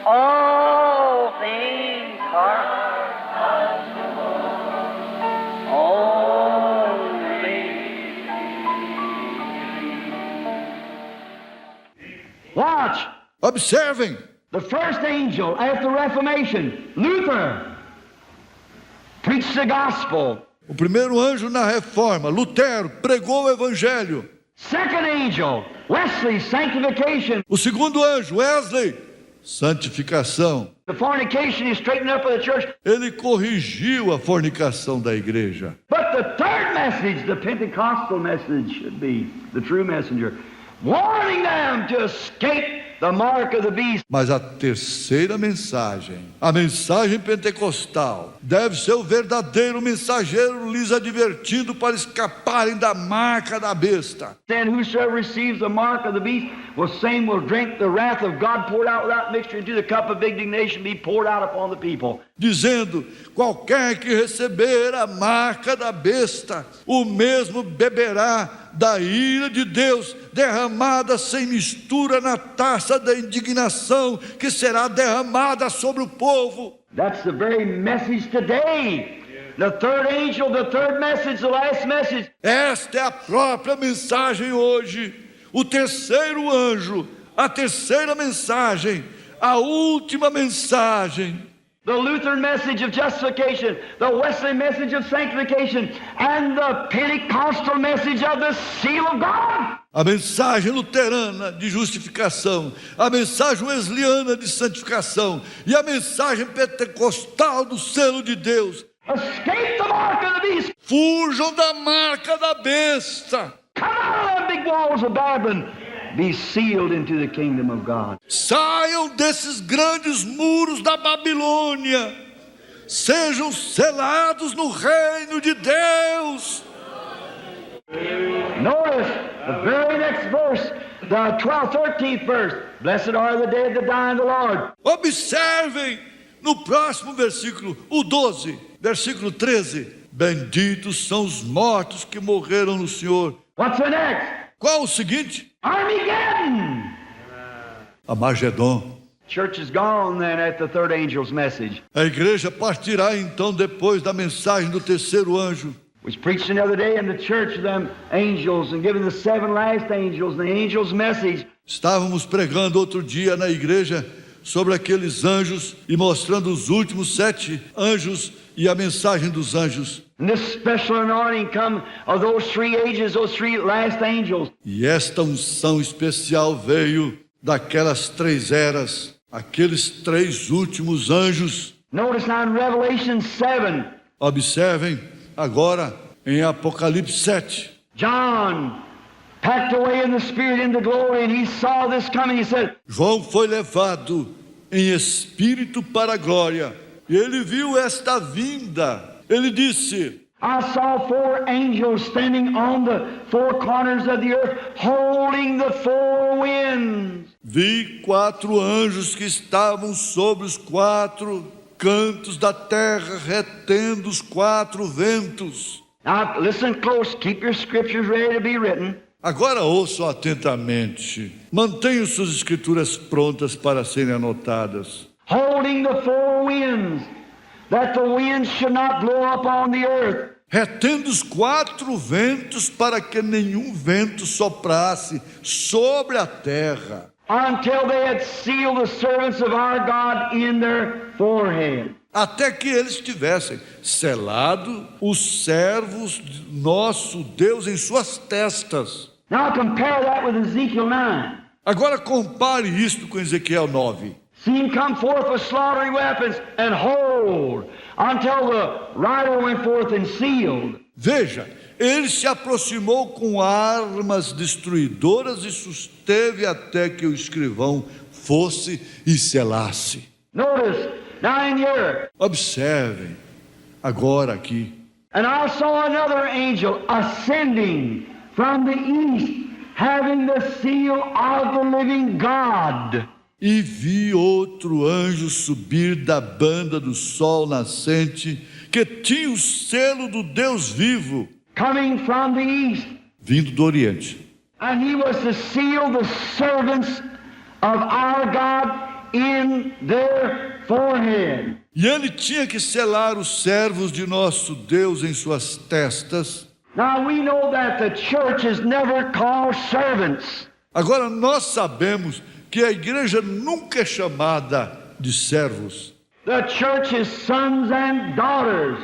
All things are Watch. Observem. The first angel after Reformation, Luther, preached the gospel. O primeiro anjo na reforma, Lutero, pregou o evangelho. Second angel, Wesley, sanctification. O segundo anjo, Wesley, santificação. The fornication he straightened up for the church. Ele corrigiu a fornicação da igreja. But the third message, the Pentecostal message, should be the true messenger, warning them to escape the mark of the beast. Mas a terceira mensagem, a mensagem pentecostal, deve ser o verdadeiro mensageiro lhes advertindo para escaparem da marca da besta. Then whosoever receives the mark of the beast, same will drink the wrath of God poured out without mixture into the cup of indignation be poured out upon the people. Dizendo, qualquer que receber a marca da besta, o mesmo beberá da ira de Deus, derramada sem mistura na taça da indignação, que será derramada sobre o povo. That's the very message today. The third angel, the third message, the last message. Esta é a própria mensagem hoje. O terceiro anjo, a terceira mensagem, a última mensagem. The Lutheran message of justification, the Wesley message of sanctification, and the Pentecostal message of the seal of God. A mensagem luterana de justificação, a mensagem wesleyana de santificação e a mensagem pentecostal do selo de Deus. Escape the mark of the beast. Fujam da marca da besta. Come out of the big walls of Babylon. Be sealed into the kingdom of God. Saiam desses grandes muros da Babilônia. Sejam selados no reino de Deus. Notice the very next verse, the 12th, 13th verse. Blessed are the dead that die in the Lord. Observem no próximo versículo, o 12, versículo 13. Benditos são os mortos que morreram no Senhor. What's the next? Qual o seguinte? Armageddon. Armagedon. Church is gone then at the third angel's message. A igreja partirá então depois da mensagem do terceiro anjo. Was preached another day in the church of them angels and given the seven last angels the angel's message. Estávamos pregando outro dia na igreja sobre aqueles anjos e mostrando os últimos 7 anjos e a mensagem dos anjos. And this special anointing come of those 3 ages, those 3 last angels. E esta unção especial veio daquelas 3 eras, aqueles 3 últimos anjos. Notice now in Revelation 7. Observem agora em Apocalipse 7. John packed away in the spirit into glory and he saw this coming. He said, João foi levado em espírito para a glória e ele viu esta vinda. Ele disse, I saw 4 angels standing on the 4 corners of the earth, holding the 4 winds. Vi 4 anjos que estavam sobre os 4 cantos da terra, retendo os 4 ventos. Now listen close, keep your scriptures ready to be written. Agora ouçam atentamente. Mantenham suas escrituras prontas para serem anotadas. Holding the 4 winds, that the winds should not blow upon the earth. Retendo os 4 ventos para que nenhum vento soprasse sobre a terra. Until they had sealed the servants of our God in their forehead. Até que eles tivessem selado os servos de nosso Deus em suas testas. Now compare that with Ezekiel 9. Agora compare isto com Ezequiel 9. See him come forth with slaughtering weapons and hold until the rider went forth and sealed. Veja, ele se aproximou com armas destruidoras e susteve até que o escrivão fosse e selasse. Notice, now in here. Observem, agora aqui. And I saw another angel ascending from the east, having the seal of the living God. E vi outro anjo subir da banda do sol nascente, que tinha o selo do Deus vivo, Coming from the east, vindo do Oriente. and he was to seal the servants of our God in their forehead. E ele tinha que selar os servos de nosso Deus em suas testas. Now we know that the church is never called servants. Agora nós sabemos que a igreja nunca é chamada de servos. The church is sons and daughters.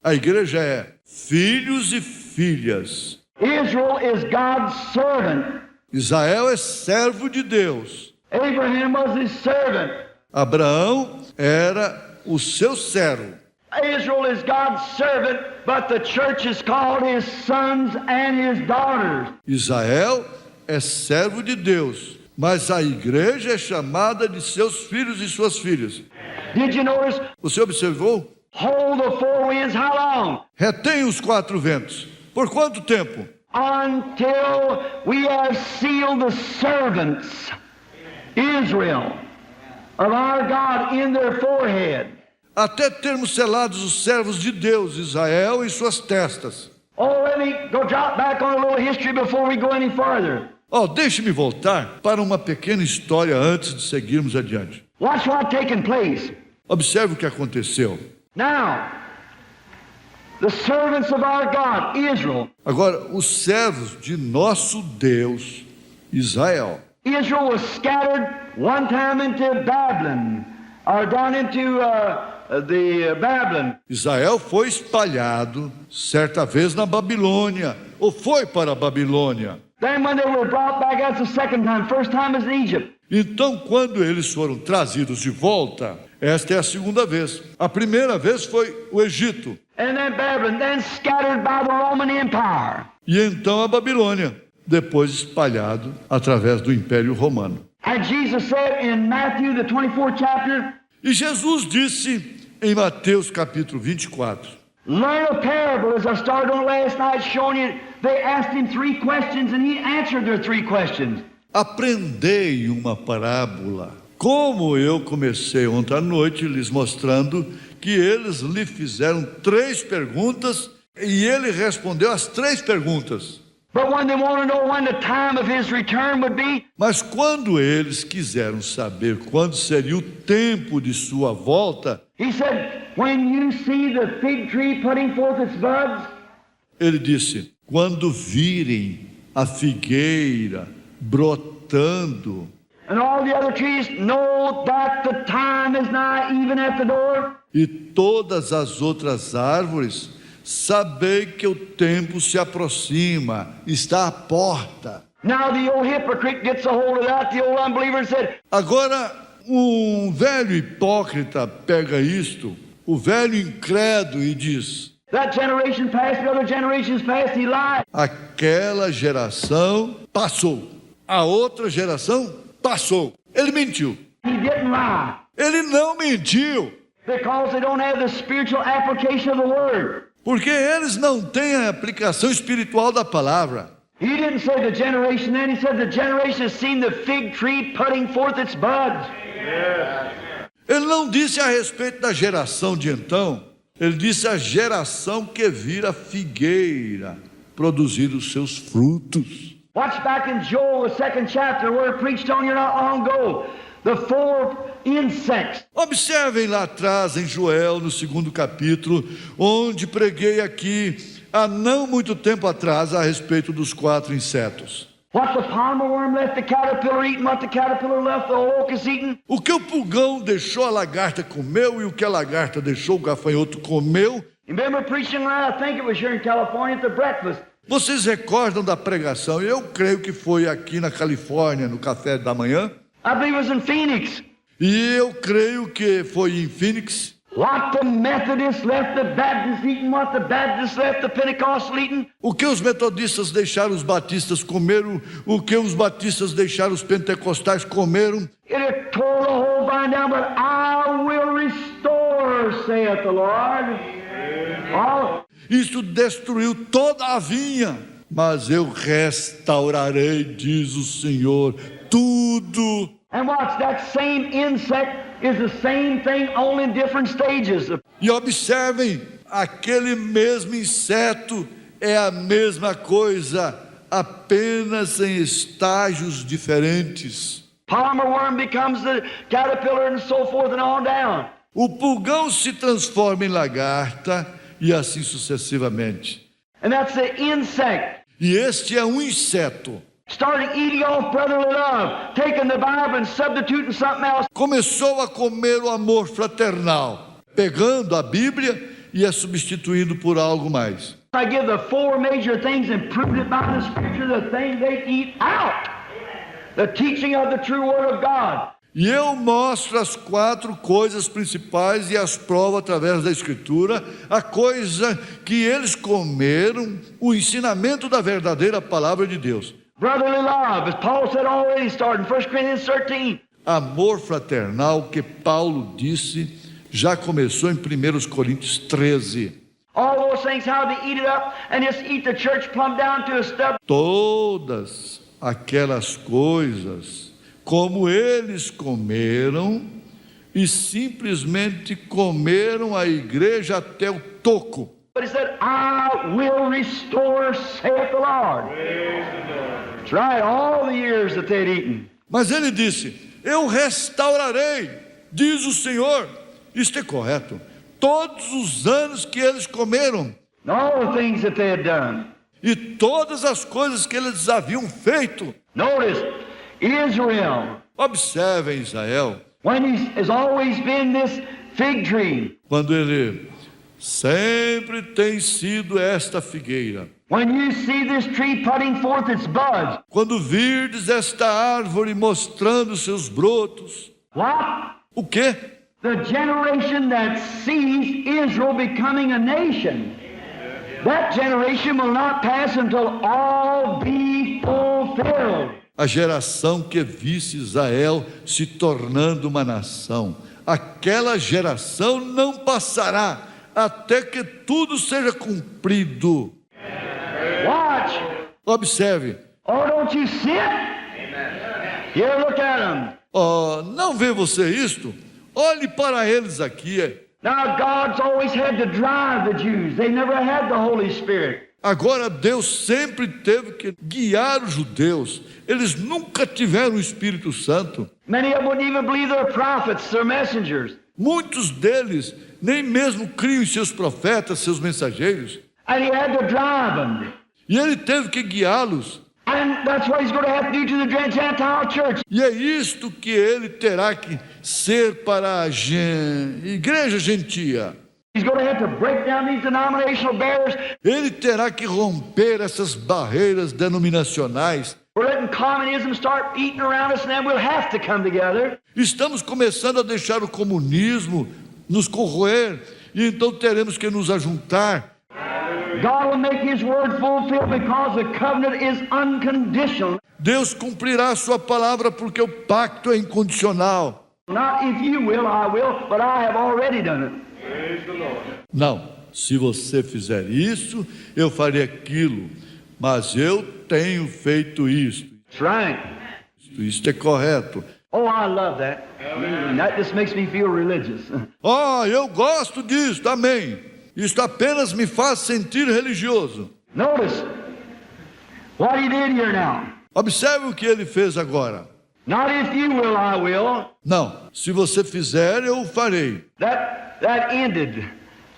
A igreja é filhos e filhas. Israel is God's servant. Israel é servo de Deus. Abraham was his servant. Abraão era o seu servo. Israel is God's servant, but the church is called his sons and his daughters. Israel é servo de Deus, mas a igreja é chamada de seus filhos e suas filhas. Did you notice? Você observou? Hold the four winds how long? Retém os quatro ventos. Por quanto tempo? Until we have sealed the servants, Israel, of our God in their forehead. Até termos selados os servos de Deus, Israel, em suas testas. Oh, let me go drop back on a little history before we go any farther. Deixe-me voltar para uma pequena história antes de seguirmos adiante. Watch what's taking place. Observe o que aconteceu. Now, the servants of our God, Israel. Agora, os servos de nosso Deus, Israel. Israel was scattered one time into Babylon, or down into the Babylon. Israel foi espalhado certa vez na Babilônia, ou foi para a Babilônia. Then when they were brought back, that's the second time. First time is in Egypt. Então, quando eles foram trazidos de volta, esta é a segunda vez. A primeira vez foi o Egito. And then Babylon, then scattered by the Roman Empire. E então a Babilônia, depois espalhado através do Império Romano. And Jesus said in Matthew, the 24th chapter, E Jesus disse em Mateus capítulo 24, learn a parable, as I started on last night showing you. They asked him 3 questions and he answered their 3 questions. aprendei uma parábola, como eu comecei ontem à noite lhes mostrando que eles lhe fizeram 3 perguntas e ele respondeu as 3 perguntas. But when they want to know when the time of his return would be, Mas quando eles quiseram saber quando seria o tempo de sua volta, he said, when you see the fig tree putting forth its buds, ele disse, quando virem a figueira brotando and all the other trees, know that the time is nigh, even at the door. e todas as outras árvores, sabei que o tempo se aproxima, está à porta. Now the old hypocrite gets a hold of that, the old unbeliever, and said, Agora, um velho hipócrita pega isto, o velho incrédulo, e diz, that generation passed, the other generations passed, he lied. aquela geração passou, a outra geração passou. Ele mentiu. He didn't lie Ele não mentiu, because they don't have the spiritual application of the word. porque eles não têm a aplicação espiritual da palavra. He didn't say the generation then, he said the generation has seen the fig tree putting forth its buds. Ele não disse a respeito da geração de então, ele disse a geração que vira figueira produzir os seus frutos. Watch back in Joel, the 2nd chapter, where I preached on you not long ago. The 4 insects. Observem lá atrás em Joel, no 2º capítulo, onde preguei aqui há não muito tempo atrás a respeito dos 4 insetos. What the palmer worm left the caterpillar eating, what the caterpillar left the locust eating. O que o pulgão deixou, a lagarta comeu, e o que a lagarta deixou, o gafanhoto comeu. Remember preaching around, I think it was here in California at the breakfast. Vocês recordam da pregação? Eu creio que foi aqui na Califórnia, no café da manhã. I believe it was in Phoenix. E eu creio que foi em Phoenix. What the Methodists left the Baptists eating, what the Baptists left the Pentecostals eating. O que os metodistas deixaram os batistas comeram, o que os batistas deixaram os pentecostais comeram. It tore the whole vine down, but I will restore, saith the Lord. All. Isso destruiu toda a vinha. mas eu restaurarei, diz o Senhor, tudo. And watch, that same insect is the same thing, only in different stages. E observem, aquele mesmo inseto é a mesma coisa, apenas em estágios diferentes. Palmer worm becomes the caterpillar and so forth and on down. O pulgão se transforma em lagarta e assim sucessivamente. And that's the insect. E este é um inseto. Started eating off brotherly love, taking the Bible and substituting something else. Começou a comer o amor fraternal, pegando a Bíblia e a substituindo por algo mais. I give the four major things and proved it by the Scripture, the thing they eat out. The teaching of the true Word of God. E eu mostro as 4 coisas principais e as provo através da Escritura, a coisa que eles comeram, o ensinamento da verdadeira palavra de Deus. Brotherly love, as Paul said already, starting 1 Corinthians 13. Amor fraternal, que Paulo disse, já começou em 1 Coríntios 13. All those things, how they eat it up and just eat the church plumb down to a stub. Todas aquelas coisas, como eles comeram e simplesmente comeram a igreja até o toco. But he said, I will restore, saith the Lord. That's right, all the years that they'd eaten. Mas ele disse, eu restaurarei, diz o Senhor. Isto é correto. Todos os anos que eles comeram And all the things that they had done. e todas as coisas que eles haviam feito. Notice, Israel, Observem Israel, when he has always been this fig tree, quando ele sempre tem sido esta figueira. when you see this tree putting forth its buds, Quando virdes esta árvore mostrando seus brotos, what? o quê? The generation that sees Israel becoming a nation, that generation will not pass until all be fulfilled. A geração que visse Israel se tornando uma nação. Aquela geração não passará até que tudo seja cumprido. Watch. Observe. Oh, don't you see it? Here, look at them. Oh, não vê você isto? Olhe para eles aqui. Now, God's always had to drive the Jews. They never had the Holy Spirit. Agora Deus sempre teve que guiar os judeus. Eles nunca tiveram o Espírito Santo. Many of them wouldn't even believe their prophets, their messengers. Muitos deles nem mesmo criam em seus profetas, seus mensageiros. And he had to drive them. E ele teve que guiá-los. And that's what he's going to have to do to the Gentile church. E é isto que ele terá que ser para a igreja gentia. He's going to have to break down these denominational barriers. Ele terá que romper essas barreiras denominacionais. We're letting communism start eating around us, and then we'll have to come together. Estamos começando a deixar o comunismo nos corroer, e então teremos que nos ajuntar. God will make his word fulfilled because the covenant is unconditional. Deus cumprirá a sua palavra porque o pacto é incondicional. Not if you will, I will, but I have already done it. Não, se você fizer isso, eu farei aquilo, mas eu tenho feito isto. That's right. Isto é correto. Oh, I love that. That just makes me feel religious. Oh, eu gosto disto, amém. Isto apenas me faz sentir religioso. Notice what he did here now. Observe o que ele fez agora. Not if you will, I will. Não, se você fizer, eu o farei. That ended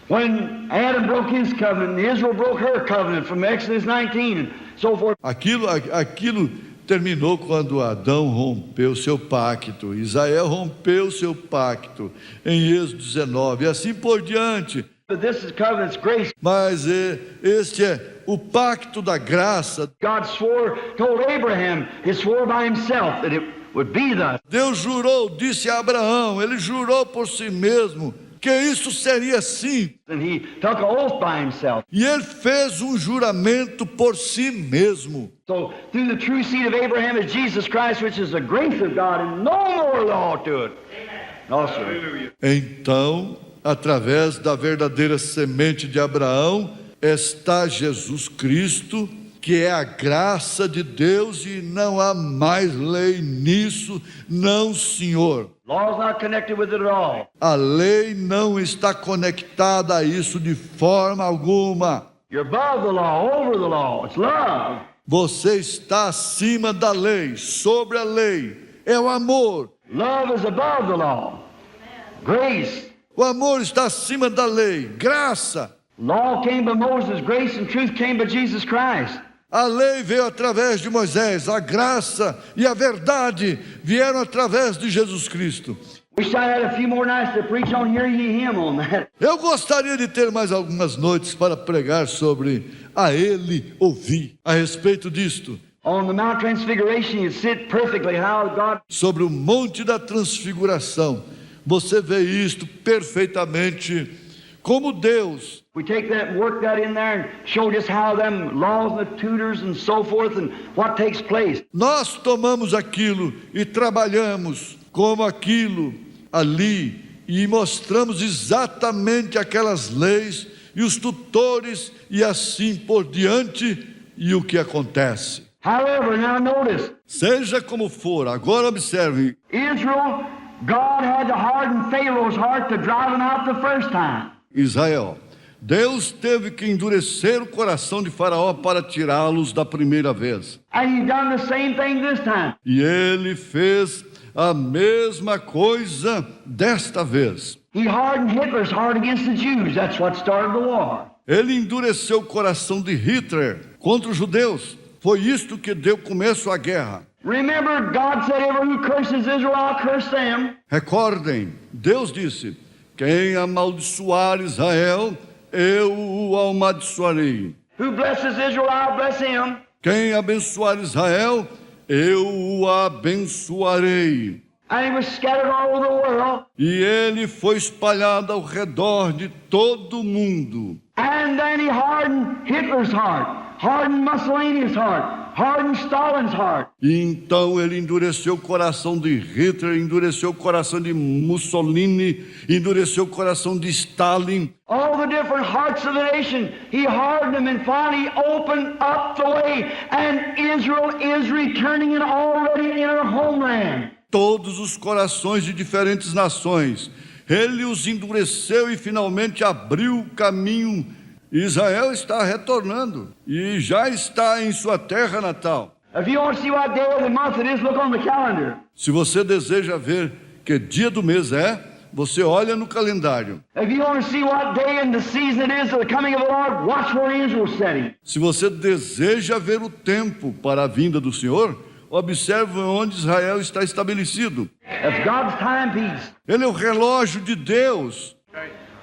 when Adam broke his covenant and Israel broke her covenant from Exodus 19 and so forth. Aquilo terminou quando Adão rompeu seu pacto, Israel rompeu seu pacto em Êxodo 19 e assim por diante. But this is covenant's grace. Mas este é o pacto da graça. God told Abraham, he swore by himself that it would be thus. Deus jurou, disse a Abraão, ele jurou por si mesmo que isso seria assim. And he took an oath by himself. E ele fez um juramento por si mesmo. So through the true seed of Abraham is Jesus Christ, which is the grace of God, and no more law to it. No, sir. Então, através da verdadeira semente de Abraão, está Jesus Cristo, que é a graça de Deus e não há mais lei nisso, não, senhor. Law's not connected with it at all. A lei não está conectada a isso de forma alguma. You're above the law, over the law. It's love. Você está acima da lei, sobre a lei. É o amor. Love is above the law. Grace. O amor está acima da lei. Graça. Law came by Moses, grace and truth came by Jesus Christ. A lei veio através de Moisés, a graça e a verdade vieram através de Jesus Cristo. Wish I had a few more nights to preach on Hear Ye Him on that. Eu gostaria de ter mais algumas noites para pregar sobre a Ele ouvir, a respeito disto. On the Mount Transfiguration, you sit perfectly how God... Sobre o Monte da Transfiguração, você vê isto perfeitamente como Deus. We take that and work that in there and show just how them laws and the tutors and so forth and what takes place. Nós tomamos aquilo e trabalhamos como aquilo ali e mostramos exatamente aquelas leis e os tutores e assim por diante e o que acontece. However, now notice, Seja como for, agora observe. Israel, God had to harden Pharaoh's heart to drive him out the first time. Israel, Deus teve que endurecer o coração de Faraó para tirá-los da primeira vez. And he done the same thing this time. E ele fez a mesma coisa desta vez. He hardened Hitler's heart against the Jews. That's what started the war. Ele endureceu o coração de Hitler contra os judeus. Foi isto que deu começo à guerra. Remember, God said, "Ever who curses Israel, I'll curse them." Recordem, Deus disse: quem amaldiçoar Israel, eu o amaldiçoarei. Who blesses Israel, I'll bless him. Quem abençoar Israel, eu o abençoarei. And he was scattered all over the world. E ele foi espalhado ao redor de todo o mundo. And then he hardened Hitler's heart, hardened Mussolini's heart, hardened Stalin's heart. E então ele endureceu o coração de Hitler, endureceu o coração de Mussolini, endureceu o coração de Stalin. All the different hearts of the nation, he hardened them and finally opened up the way. And Israel is returning and already in her homeland. Todos os corações de diferentes nações. Ele os endureceu e finalmente abriu o caminho. Israel está retornando e já está em sua terra natal. If you want to see what day of the month it is, look on the calendar. Se você deseja ver que dia do mês é, você olha no calendário. If you want to see what day and the season it is of the coming of the Lord, watch where Israel's setting. Se você deseja ver o tempo para a vinda do Senhor, observe onde Israel está estabelecido. That's God's timepiece. Ele é o relógio de Deus.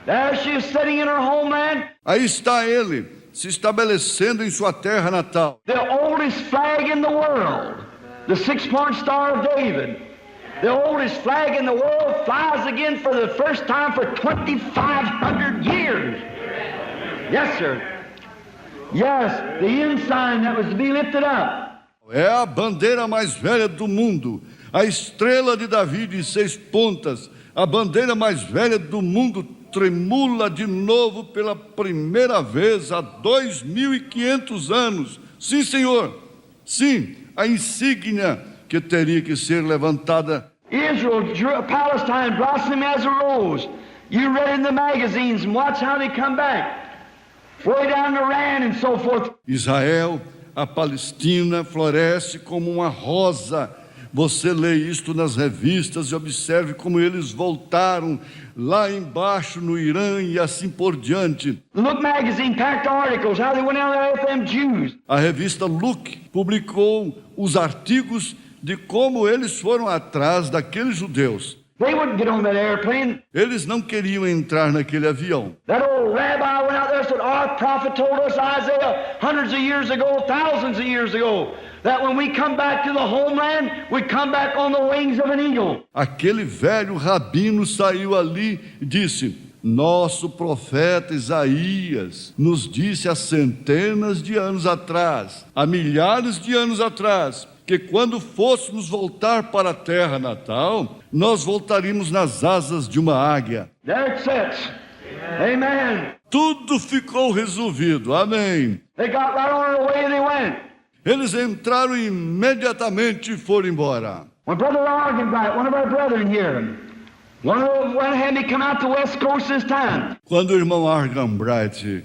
There she is sitting in her homeland. Aí está ele, se estabelecendo em sua terra natal. The oldest flag in the world, the six-point star of David. The oldest flag in the world flies again for the first time for 2,500 years. Yes, sir. Yes, the ensign that was to be lifted up. É a bandeira mais velha do mundo, a estrela de Davi de 6 pontas, a bandeira mais velha do mundo tremula de novo pela primeira vez há 2.500 anos. Sim, Senhor. Sim, a insígnia que teria que ser levantada. Israel, Palestine, blossoming as a rose. You read in the magazines and watch how they come back. Way down to Iran and so forth. Israel, a Palestina, floresce como uma rosa. Você lê isto nas revistas e observe como eles voltaram lá embaixo no Irã e assim por diante. Look magazine packed articles how they went out there with them Jews. A revista Look publicou os artigos de como eles foram atrás daqueles judeus. They wouldn't get on that airplane. Eles não queriam entrar naquele avião. That old rabbi went out there and said, our prophet told us, Isaiah, hundreds of years ago, thousands of years ago, that when we come back to the homeland, we come back on the wings of an eagle. Aquele velho rabino saiu ali e disse: nosso profeta Isaías nos disse há centenas de anos atrás, há milhares de anos atrás, que quando fôssemos voltar para a terra natal, nós voltaríamos nas asas de uma águia. There it sits. Amen. Tudo ficou resolvido. Amém. They got right on their way and they went. Eles entraram imediatamente e foram embora. When Brother Argenbright, one of our brethren here, one of them went ahead and he come out the West Coast this time. Quando o irmão Argenbright,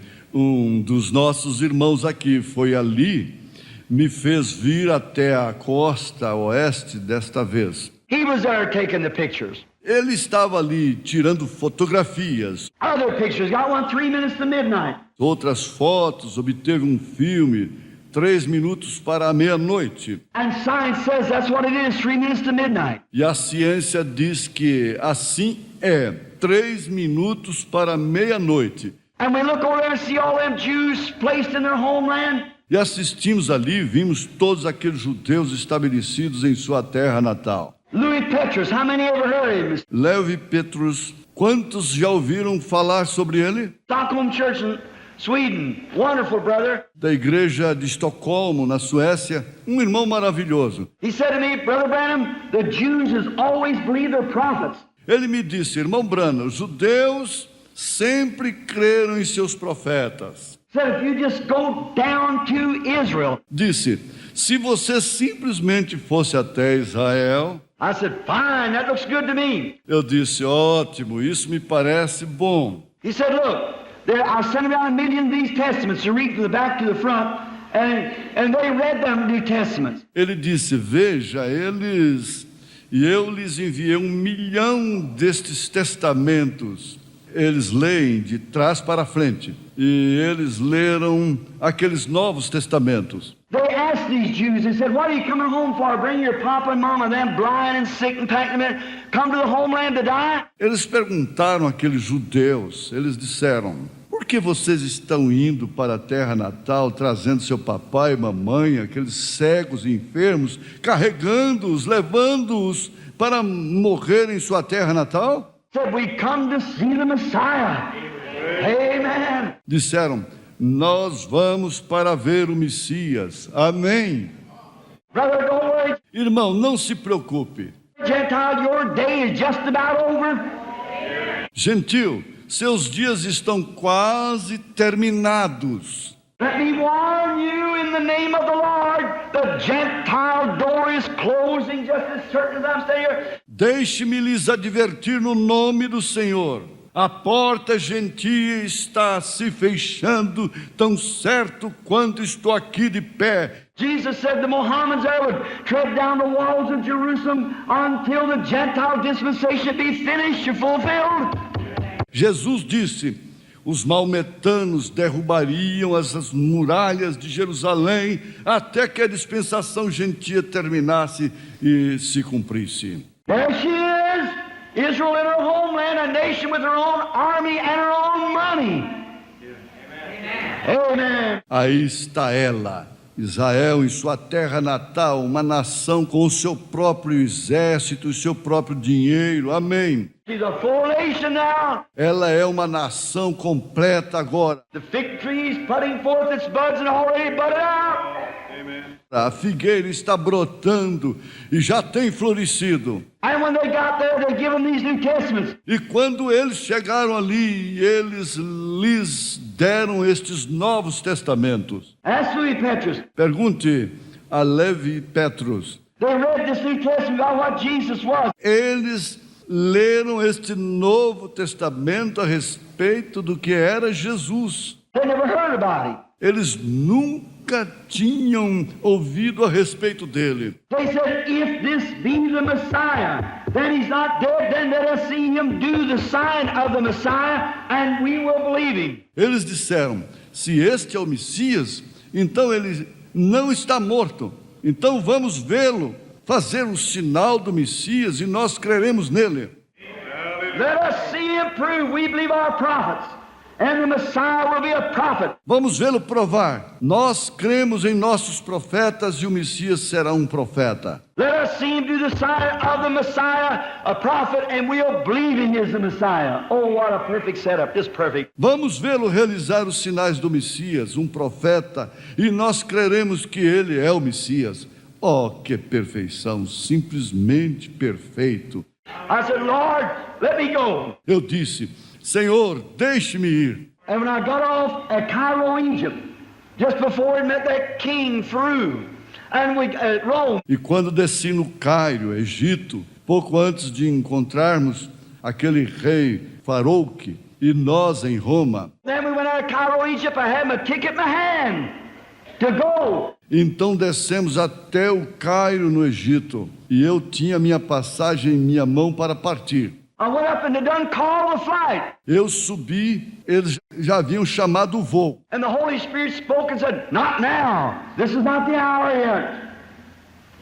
dos nossos irmãos aqui, foi ali, me fez vir até a costa oeste desta vez. He was there taking the pictures. Ele estava ali tirando fotografias. Other pictures, got one 3 minutes to midnight. Outras fotos, obteve um filme, 3 minutos para a meia-noite. And science says that's what it is, 3 minutes to midnight. E a ciência diz que assim é, 3 minutos para meia-noite. And we look over there and see all them Jews placed in their homeland. E assistimos ali, vimos todos aqueles judeus estabelecidos em sua terra natal. Louis Petrus, how many ever heard of him? Levi Petrus, quantos já ouviram falar sobre ele? Stockholm Church in Sweden, wonderful brother. Da igreja de Estocolmo, na Suécia, um irmão maravilhoso. He said to me, Brother Branham, the Jews has always believed their prophets. Ele me disse, irmão Branham, os judeus sempre creram em seus profetas. Said if you just go down to Israel. Disse, se você simplesmente fosse até Israel. I said, fine, that looks good to me. Eu disse, ótimo, isso me parece bom. He said, look, I'll send around 1 million of these testaments to read from the back to the front, and they read them New Testaments. Ele disse, veja, eu lhes enviei 1 milhão destes testamentos. Eles leem de trás para frente. E eles leram aqueles novos testamentos. They asked these Jews, they said, what are you coming home for? Bring your papa and mama, them blind and sick and packing them in, come to the homeland to die? Eles perguntaram àqueles judeus, eles disseram, por que vocês estão indo para a terra natal, trazendo seu papai e mamãe, aqueles cegos e enfermos, carregando-os, levando-os para morrer em sua terra natal? Said, we come to see the Messiah. Amen. Disseram, nós vamos para ver o Messias. Amém. Brother, don't worry. Irmão, não se preocupe. Gentile, your day is just about over. Gentil, seus dias estão quase terminados. Let me warn you in the name of the Lord, the Gentile door is closing just as certain as I'm standing here. Deixe-me lhes advertir no nome do Senhor. A porta gentia está se fechando, tão certo quanto estou aqui de pé. Jesus said the Mohammedans there would tread down the walls of Jerusalem until the Gentile dispensation be finished or fulfilled. Jesus disse, os maometanos derrubariam as muralhas de Jerusalém até que a dispensação gentia terminasse e se cumprisse. There she is, Israel in her homeland, a nation with her own army and her own money. Amen. Aí está ela, Israel em sua terra natal, uma nação com o seu próprio exército e seu próprio dinheiro. Amém. She's a full nation now. Ela é uma nação completa agora. The fig tree is putting forth its buds and already budded out. A figueira está brotando e já tem florescido. And when they got there, they give them these New Testaments. E quando eles chegaram ali, eles lhes deram estes novos testamentos. Ask Louis Petrus. Pergunte a Levi Petrus. They read this New Testament about what Jesus was. Eles leram este Novo Testamento a respeito do que era Jesus. They never heard about him. Eles nunca tinham ouvido a respeito dele. They said, if this be the Messiah, then he's not dead, then let us see him do the sign of the Messiah, and we will believe him. Eles disseram, se este é o Messias, então ele não está morto. Então vamos vê-lo fazer o sinal do Messias e nós creremos nele. Let us see him prove we believe our prophets, and the Messiah will be a prophet. Vamos vê-lo provar. Nós cremos em nossos profetas e o Messias será um profeta. Let us see him do the sign of the Messiah, a prophet, and we'll believe he is the Messiah. Oh, what a perfect setup, just perfect. Vamos vê-lo realizar os sinais do Messias, um profeta, e nós creremos que ele é o Messias. Oh, que perfeição, simplesmente perfeito. I said, Lord, let me go. Eu disse, Senhor, deixe-me ir. And when I got off at Cairo, Egypt, just before we met that king Pharaoh, and we at Rome. E quando desci no Cairo, Egito, pouco antes de encontrarmos aquele rei Farouque e nós em Roma, Then we went out of Cairo, Egypt. I had my ticket in my hand to go. então descemos até o Cairo, no Egito, e eu tinha minha passagem em minha mão para partir. I went up and they done call the flight. Eu subi, eles já haviam chamado o voo. And the Holy Spirit spoke and said, "Not now. This is not the hour yet.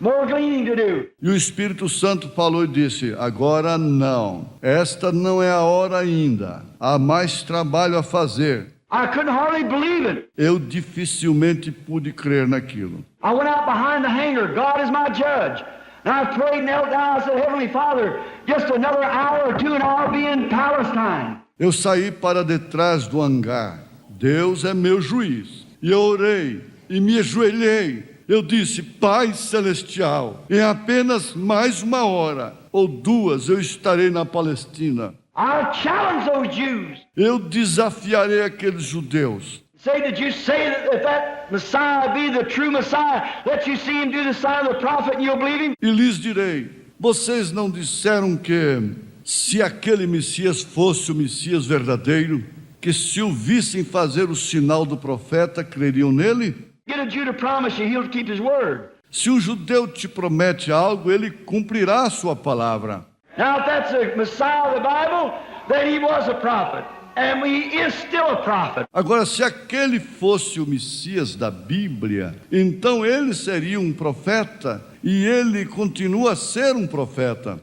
More gleaning to do." E o Espírito Santo falou e disse: agora não, esta não é a hora ainda, há mais trabalho a fazer. I couldn't hardly believe it. Eu dificilmente pude crer naquilo. I went out behind the hangar. God is my judge. And I prayed, knelt down. I said, "Heavenly Father, just another hour or two and I'll be in Palestine." Eu saí para detrás do hangar. Deus é meu juiz. E eu orei e me ajoelhei. Eu disse: Pai Celestial, em apenas mais uma hora ou duas eu estarei na Palestina. I'll challenge those Jews. Eu desafiarei aqueles judeus. Say, did you say that if that Messiah be the true Messiah, let you see him do the sign of the prophet and you'll believe him? E lhes direi: vocês não disseram que, se aquele Messias fosse o Messias verdadeiro, que se o vissem fazer o sinal do profeta, creriam nele? Get a Jew to promise you he'll keep his word. Se um judeu te promete algo, ele cumprirá a sua palavra. Now, if that's the Messiah of the Bible, then he was a prophet. And he is still a prophet. Agora, se aquele fosse o Messias da Bíblia, então ele seria um profeta, e ele continua a ser um profeta.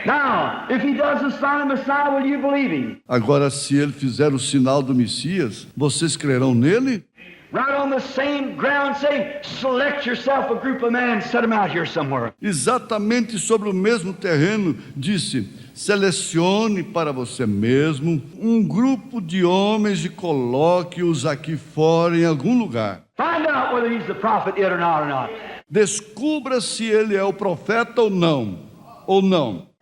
Now, if he does the sign of Messiah, will you believe him? Agora, se ele fizer o sinal do Messias, vocês crerão nele? Right on the same ground, say, select yourself a group of men, set them out here somewhere. Exatamente sobre o mesmo terreno, disse: selecione para você mesmo um grupo de homens e coloque-os aqui fora em algum lugar. Find out whether he's the prophet yet or not. Descubra se ele é o profeta ou não.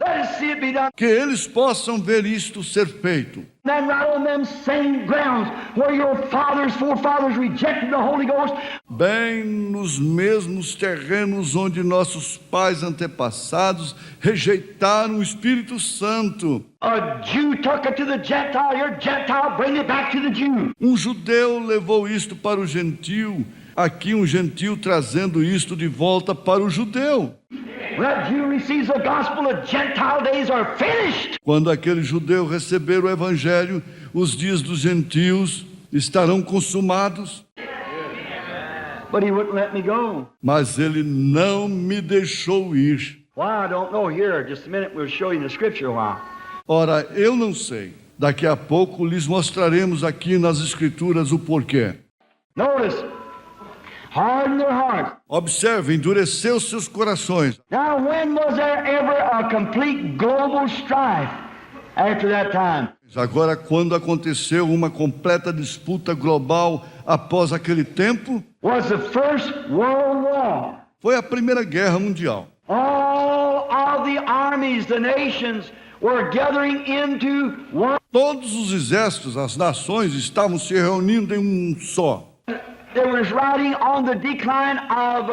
Let us see it be done. Que eles possam ver isto ser feito. Then right on them same grounds where your forefathers rejected the Holy Ghost. Bem nos mesmos terrenos onde nossos pais antepassados rejeitaram o Espírito Santo. A Jew took it to the Gentile, your Gentile bring it back to the Jew. Um judeu levou isto para o gentil, aqui um gentil trazendo isto de volta para o judeu. When that Jew receives the gospel, the Gentile days are finished. Quando aquele judeu receber o evangelho, os dias dos gentios estarão consumados. But he wouldn't let me go. Mas ele não me deixou ir. Why, I don't know. Here, just a minute, we'll show you in the scripture a while. Ora, eu não sei. Daqui a pouco lhes mostraremos aqui nas Escrituras o porquê. Notice, harden their hearts. Observe, endureceu seus corações. Now, when was there ever a complete global strife after that time? Agora, quando aconteceu uma completa disputa global após aquele tempo, Was the First World War. foi a Primeira Guerra Mundial. All of the armies, the nations, were gathering into one. Todos os exércitos, as nações, estavam se reunindo em um só. They were riding on the decline of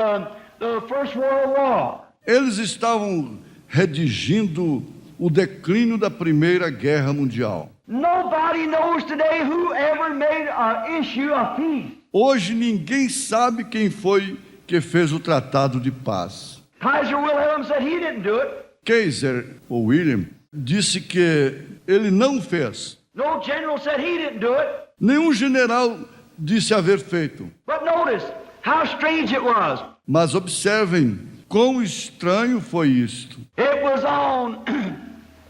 the First World War. Eles estavam redigindo o declínio da Primeira Guerra Mundial. Nobody knows today who ever made an issue of peace. Hoje ninguém sabe quem foi que fez o Tratado de Paz. Kaiser Wilhelm said he didn't do it. Kaiser, ou William, disse que ele não fez. No general said he didn't do it. Nenhum general disse haver feito. But notice how strange it was. Mas observem quão estranho foi isto. It was on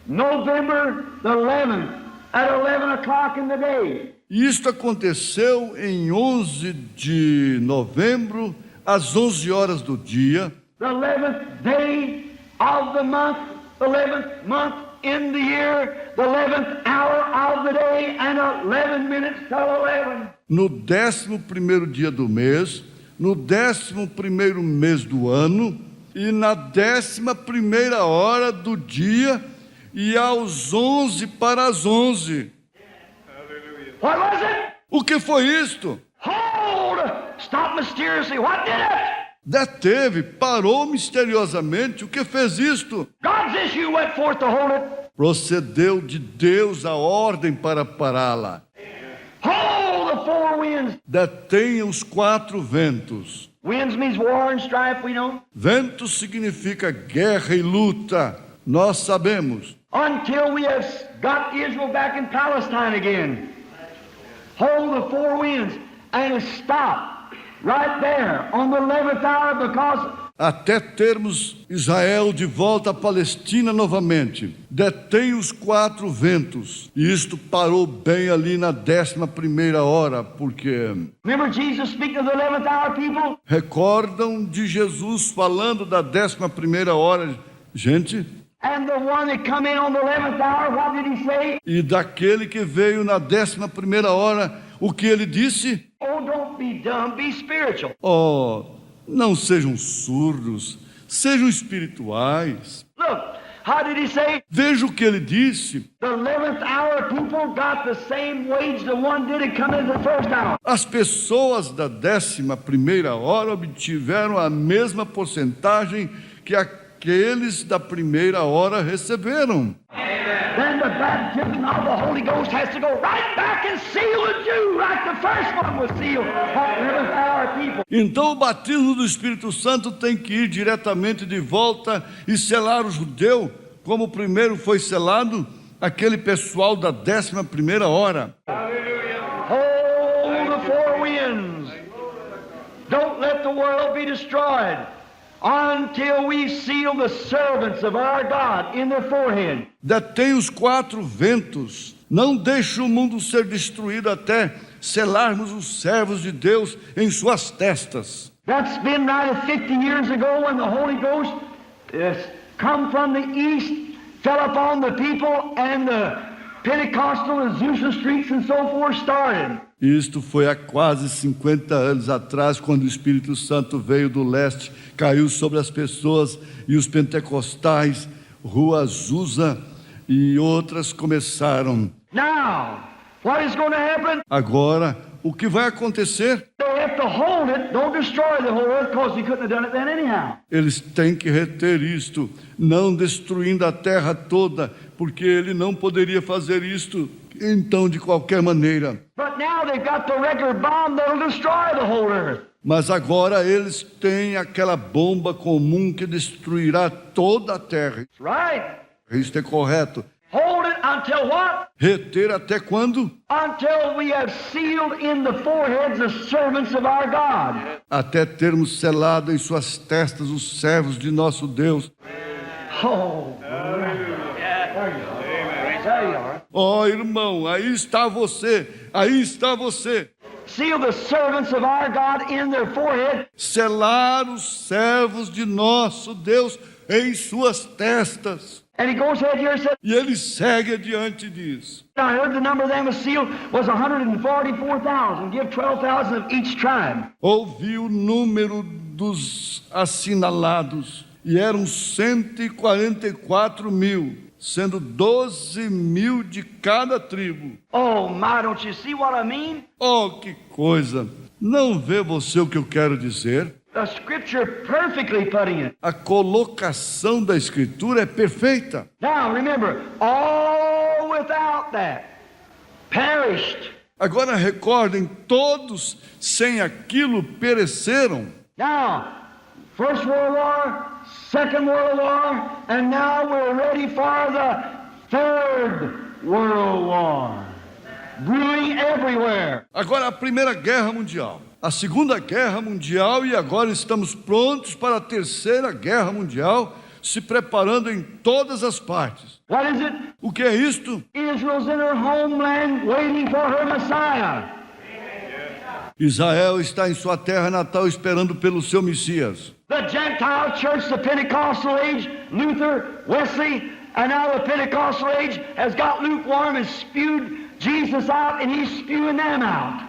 November the 11th at 11 o'clock in the day. Isto aconteceu em 11 de novembro, às 11 horas do dia, The 11th day of the month, the 11th month in the year, the 11th hour of the day, and 11 minutes till 11. no 11º dia do mês, no 11º mês do ano, e na 11ª hora do dia, e aos 11 para as 11. What was it? O que foi isto? Hold Stopped mysteriously. What did it? Deteve, parou misteriosamente. O que fez isto? God's issue went forth to hold it. Procedeu de Deus a ordem para pará-la. Hold the four winds. Detenha os 4 ventos. Winds means war and strife, we know. Vento significa guerra e luta. Nós sabemos. Until we have got Israel back in Palestine again. Hold the four winds and stop right there on the 11th hour, because Até termos Israel de volta à Palestina novamente. Detém os 4 ventos. E isto parou bem ali na 11ª hora, porque remember Jesus speaking of the 11th hour, people? recordam de Jesus falando da 11ª hora, gente? And the one that come in on the 11th hour, what did he say? E daquele que veio na 11ª hora, o que ele disse? Oh, don't be dumb, be spiritual. Oh, não sejam surdos, sejam espirituais. Look, how did he say? Veja o que ele disse. The 11th hour people got the same wage the one did it come in the first hour. As pessoas da 11ª hora obtiveram a mesma porcentagem que aqueles da 1ª hora receberam. Then the baptism of the Holy Ghost has to go right back and seal the Jew like the first one was sealed. That 11th hour people. Então o batismo do Espírito Santo tem que ir diretamente de volta e selar o judeu, como o primeiro foi selado, aquele pessoal da 11ª hora. Hold the four winds. Don't let the world be destroyed until we seal the servants of our God in their forehead. Detém os 4 ventos. Não deixe o mundo ser destruído até selarmos os servos de Deus em suas testas. That's been right at 50 years ago when the Holy Ghost come from the east, fell upon the people, and the Pentecostal Azusa streets and so forth started. Isto foi há quase 50 anos atrás, quando o Espírito Santo veio do leste, caiu sobre as pessoas e os pentecostais, Rua Azusa e outras começaram. Now, what is going to happen? Agora, o que vai acontecer? They have to hold it, don't destroy the whole earth, because he couldn't have done it then anyhow. Eles têm que reter isto, não destruindo a terra toda, porque ele não poderia fazer isto, então, de qualquer maneira. But now they've got the regular bomb that'll destroy the whole earth. Mas agora eles têm aquela bomba comum que destruirá toda a terra. That's right. Isto é correto. Hold it until what? Reter até quando? Until we have sealed in the foreheads the servants of our God. Até termos selado em suas testas os servos de nosso Deus. Oh, there you are. Oh, irmão, aí está você, aí está você. Seal the servants of our God in their forehead. Selar os servos de nosso Deus em suas testas. And he goes ahead here and says, E ele segue adiante disso. I heard the number of them was sealed was 144,000. Give 12,000 of each tribe. Ouvi o número dos assinalados, e eram 144 mil, sendo 12 mil de cada tribo. Oh my, don't you see what I mean? Oh, que coisa! Não vê você o que eu quero dizer? The scripture perfectly putting it. A colocação da Escritura é perfeita. Now remember, all without that perished. Agora recordem, todos sem aquilo pereceram. Now, First World War, Second World War, and now we're ready for the Third World War. Brewing everywhere. Agora a Primeira Guerra Mundial, a Segunda Guerra Mundial, e agora estamos prontos para a Terceira Guerra Mundial, se preparando em todas as partes. What is it? O que é isto? Israel's in her homeland waiting for her Messiah. Israel está em sua terra natal esperando pelo seu Messias. The Gentile church, the Pentecostal age, Luther, Wesley, and now the Pentecostal age has got lukewarm and spewed Jesus out, and he's spewing them out.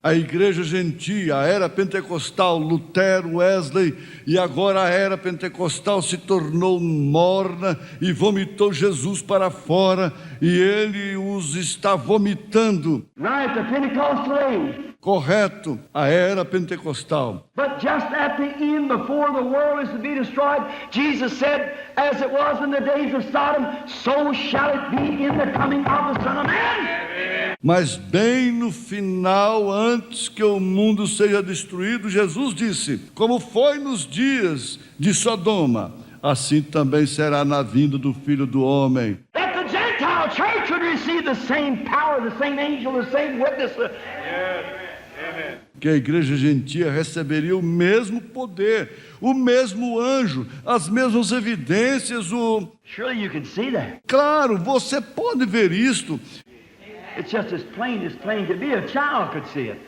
A igreja gentia, a era pentecostal, Lutero, Wesley, e agora a era pentecostal se tornou morna e vomitou Jesus para fora, e ele os está vomitando. Right, the Pentecostal age. correto, a era pentecostal. But just at the end, before the world is to be destroyed, Jesus said, as it was in the days of Sodom, so shall it be in the coming of the Son of Man. Mas bem no final, antes que o mundo seja destruído, Jesus disse, como foi nos dias de Sodoma, assim também será na vinda do Filho do Homem. That the Gentile church would receive the same power, the same angel, the same witness. Que a igreja gentia receberia o mesmo poder, o mesmo anjo, as mesmas evidências, Surely you can see that. Claro, você pode ver isto. It's just as plain could be. A child could see it.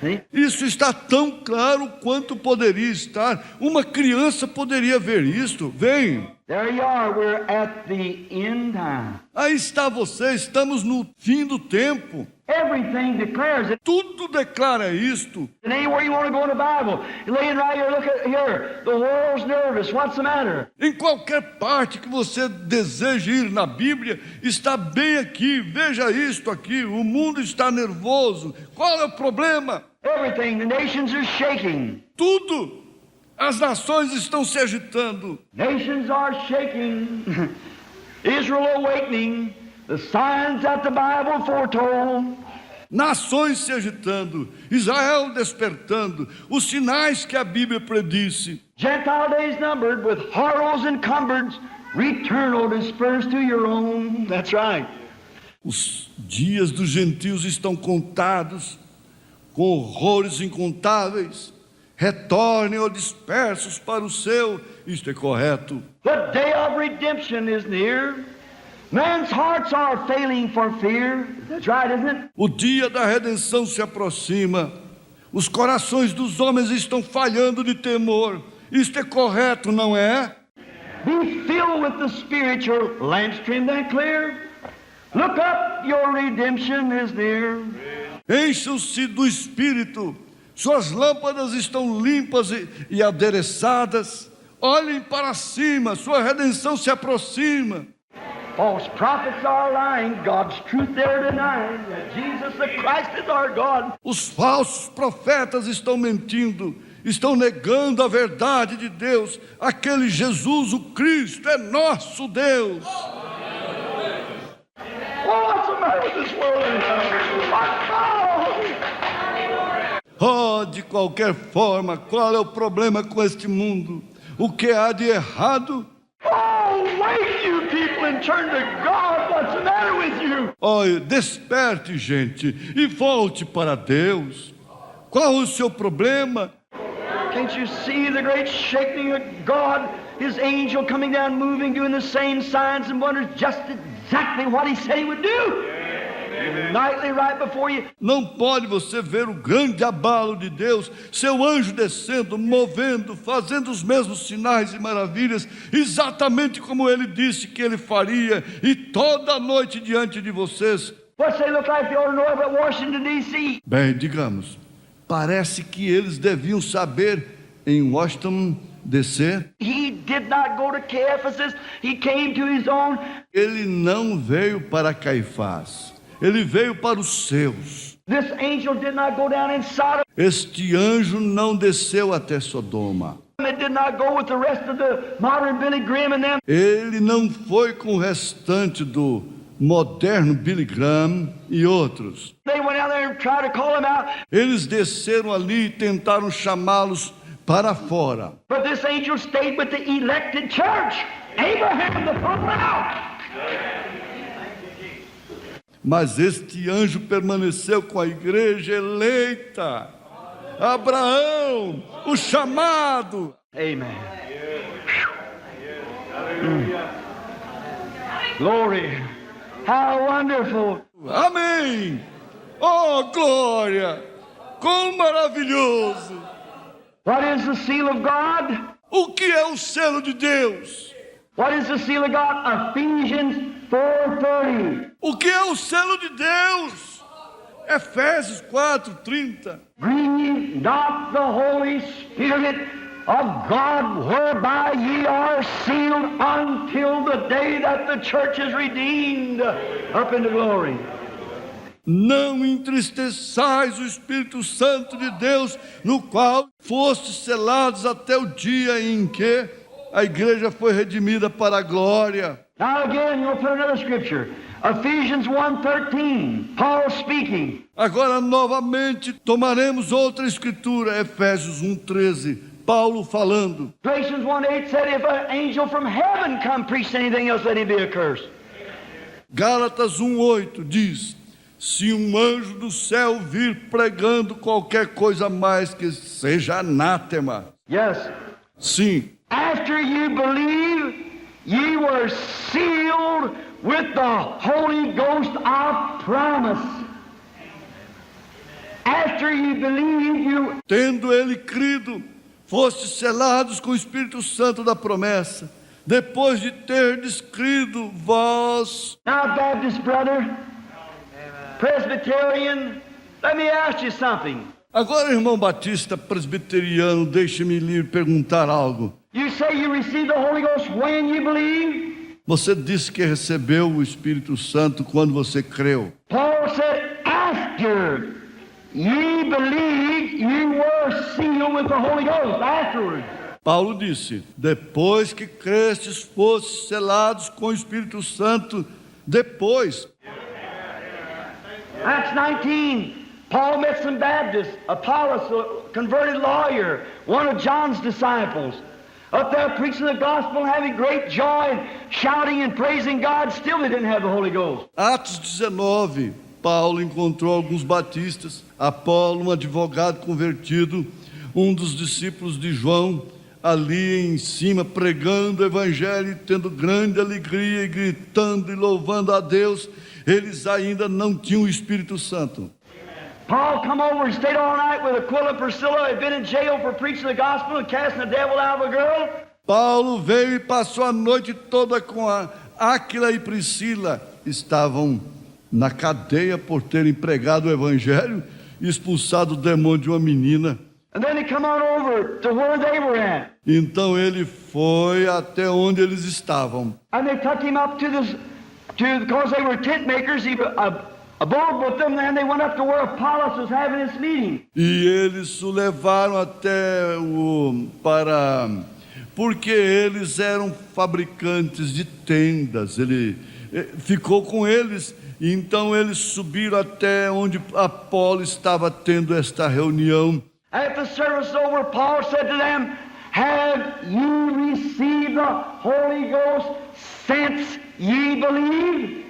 See? Isso está tão claro quanto poderia estar. Uma criança poderia ver isto. Vem. There you are. We're at the end time. Aí está você, estamos no fim do tempo. Everything declares it. Tudo declara isto. And anywhere you want to go in the Bible, you're laying right here, look at here. The world's nervous. What's the matter? Em qualquer parte que você deseje ir na Bíblia, está bem aqui. Veja isto aqui. O mundo está nervoso. Qual é o problema? Everything. The nations are shaking. Tudo. As nações estão se agitando. Nations are shaking. Israel awakening. The signs that the Bible foretold. Nações se agitando, Israel despertando, os sinais que a Bíblia predisse. Gentile days numbered, with horrors encumbered, return, O dispersed to your own. That's right. Os dias dos gentios estão contados, com horrores incontáveis. Retornem ou dispersos para o seu. Isto é correto. The day of redemption is near. Men's hearts are failing for fear. That's right, isn't it? O dia da redenção se aproxima. Os corações dos homens estão falhando de temor. Isto é correto, não é? Be filled with the Spirit, your lamps trimmed and clear. Look up, your redemption is near. Encham-se do Espírito. Suas lâmpadas estão limpas e adereçadas. Olhem para cima, sua redenção se aproxima. False prophets are lying, God's truth they're denying, that Jesus the Christ is our God. Os falsos profetas estão mentindo, estão negando a verdade de Deus. Aquele Jesus, o Cristo, é nosso Deus. What's the matter with this world Oh, de qualquer forma, qual é o problema com este mundo? O que há de errado? Oh, wake you people and turn to God. What's the matter with you? Olha, desperte, gente, e volte para Deus. Qual o seu problema? Can't you see the great shaking of God? His angel coming down, moving, doing the same signs and wonders, just exactly what he said he would do. Nightly right before you. Não pode você ver o grande abalo de Deus, seu anjo descendo, movendo, fazendo os mesmos sinais e maravilhas, exatamente como ele disse que ele faria, e toda a noite diante de vocês. What's they look like they ought to know about Washington, D.C.? Bem, digamos, parece que eles deviam saber em Washington, D.C. He did not go to Caiaphas. He came to his own. Ele não veio para Caifás. Ele veio para os seus. This angel did not go down in Sodom. Este anjo não desceu até Sodoma. It did not go with the rest of the modern Billy Graham and them. Ele não foi com o restante do moderno Billy Graham e outros. They went out there and tried to call him out. Eles desceram ali e tentaram chamá-los para fora. But this angel stayed with the elected church. Abraham, the prophet out. Mas este anjo permaneceu com a igreja eleita. Abraão, o chamado. Amen. Glory. How wonderful. Amém. Oh, glória. Quão maravilhoso. What is the seal of God? O que é o selo de Deus? What is the seal of God? Ephesians 4:30. O que é o selo de Deus? Efésios 4:30. Grieve not the Holy Spirit of God, whereby ye are sealed until the day that the church is redeemed up into glory. não entristeçais o Espírito Santo de Deus, no qual fostes selados até o dia em que a igreja foi redimida para a glória. Now again, you'll put another scripture. Ephesians 1:13, Paul speaking. Agora, novamente, tomaremos outra escritura, Efésios 1:13, Paulo falando. Galatians 1:8 said, if an angel from heaven come preach anything else, let him be accursed. Gálatas 1:8 diz, se um anjo do céu vir pregando qualquer coisa mais, que seja anátema. Yes. Sim. After you believe, ye were sealed with the Holy Ghost of promise. After you believe, you... Tendo ele crido, fostes selados com o Espírito Santo da promessa. Depois de terdes crido, vós... Now, Baptist brother, Presbyterian, let me ask you something. Agora, irmão batista presbiteriano, deixe-me lhe perguntar algo. You say you received the Holy Ghost when you believe? Você disse que recebeu o Espírito Santo quando você creu. Paul said, after ye believed, you were sealed with the Holy Ghost. Afterwards. Paulo disse, depois que crestes, fostes selados com o Espírito Santo, depois. Acts 19, Paul met some Baptists, Apollos, a converted lawyer, one of John's disciples. Up there preaching the gospel, having great joy, and shouting and praising God, still they didn't have the Holy Ghost. Atos 19, Paulo encontrou alguns batistas, Apolo, um advogado convertido, um dos discípulos de João, ali em cima, pregando o evangelho, tendo grande alegria e gritando e louvando a Deus. Eles ainda não tinham o Espírito Santo. Paul come over and stayed all night with Aquila and Priscilla, had been in jail for preaching the gospel and casting the devil out of a girl. Paulo veio e passou a noite toda com a Áquila e Priscila. Estavam na cadeia por terem pregado o evangelho e expulsado o demônio de uma menina. And then he come on over to where they were at. Então ele foi até onde eles estavam. And they took him up because they were tent makers, abode with them, and they went up to where Apollos was having his meeting. E eles o levaram até porque eles eram fabricantes de tendas. Ele ficou com eles, e então eles subiram até onde Apolo estava tendo esta reunião. After the service was over, Paul said to them, have you received the Holy Ghost since ye believe?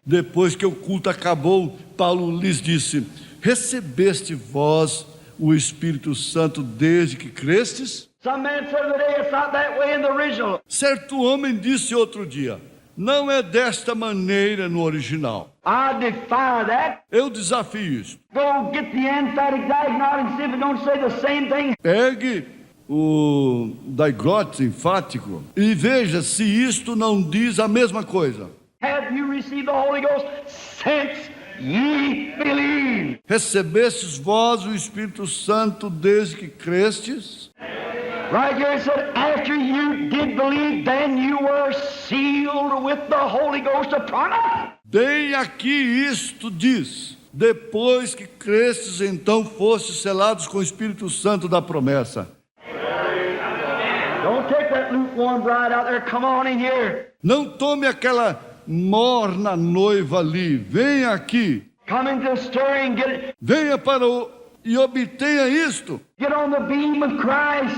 Depois que o culto acabou, Paulo lhes disse, recebeste vós o Espírito Santo desde que crestes? Some man said today it's not that way in the original. Certo homem disse outro dia, não é desta maneira no original. I defy that. Eu desafio isso. Go get the emphatic diagnose and see if it don't say the same thing. Pegue o diglótis enfático e veja se isto não diz a mesma coisa. Have you received the Holy Ghost since ye believe? Recebestes vós o Espírito Santo desde que crestes? Right here it said, after you did believe, then you were sealed with the Holy Ghost of promise. Bem aqui isto diz, depois que crestes, então fostes selados com o Espírito Santo da promessa. Don't take that lukewarm bride out there, come on in here. Não tome aquela morna noiva ali, venha aqui. Come into the story and get it. Venha e obtenha isto. Get on the beam of Christ,